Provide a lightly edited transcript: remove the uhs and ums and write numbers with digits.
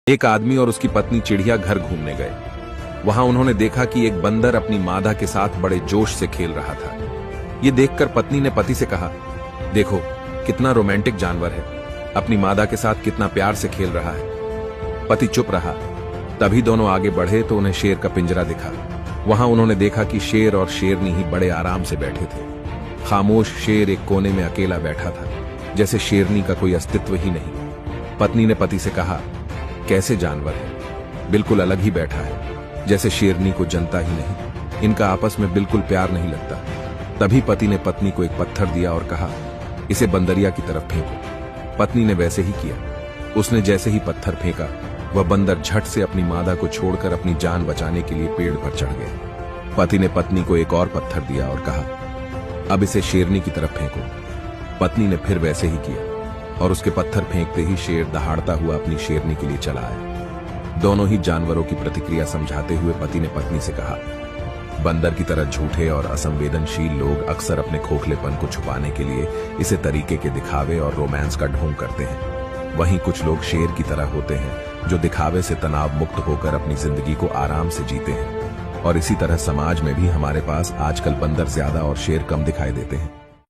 एक आदमी और उसकी पत्नी चिड़िया घर घूमने गए। वहां उन्होंने देखा कि एक बंदर अपनी मादा के साथ बड़े जोश से खेल रहा था। ये देखकर पत्नी ने पति से कहा, देखो कितना रोमांटिक जानवर है, अपनी मादा के साथ कितना प्यार से खेल रहा है। पति चुप रहा। तभी दोनों आगे बढ़े तो उन्हें शेर का पिंजरा दिखा। वहां उन्होंने देखा कि शेर और शेरनी ही बड़े आराम से बैठे थे। खामोश शेर एक कोने में अकेला बैठा था, जैसे शेरनी का कोई अस्तित्व ही नहीं। पत्नी ने पति से कहा, कैसे जानवर है, बिल्कुल अलग ही बैठा है, जैसे शेरनी को जनता ही नहीं। इनका आपस में बिल्कुल प्यार नहीं लगता। तभी पति ने पत्नी को एक पत्थर दिया और कहा, इसे बंदरिया की तरफ फेंको। पत्नी ने वैसे ही किया। उसने जैसे ही पत्थर फेंका, वह बंदर झट से अपनी मादा को छोड़कर अपनी जान बचाने के लिए पेड़ पर चढ़ गया। पति ने पत्नी को एक और पत्थर दिया और कहा, अब इसे शेरनी की तरफ फेंको। पत्नी ने फिर वैसे ही किया और उसके पत्थर फेंकते ही शेर दहाड़ता हुआ अपनी शेरनी के लिए चला आया। दोनों ही जानवरों की प्रतिक्रिया समझाते हुए पति ने पत्नी से कहा, बंदर की तरह झूठे और असंवेदनशील लोग अक्सर अपने खोखलेपन को छुपाने के लिए इसे तरीके के दिखावे और रोमांस का ढोंग करते हैं। वहीं कुछ लोग शेर की तरह होते हैं, जो दिखावे से तनाव मुक्त होकर अपनी जिंदगी को आराम से जीते हैं। और इसी तरह समाज में भी हमारे पास आजकल बंदर ज्यादा और शेर कम दिखाई देते हैं।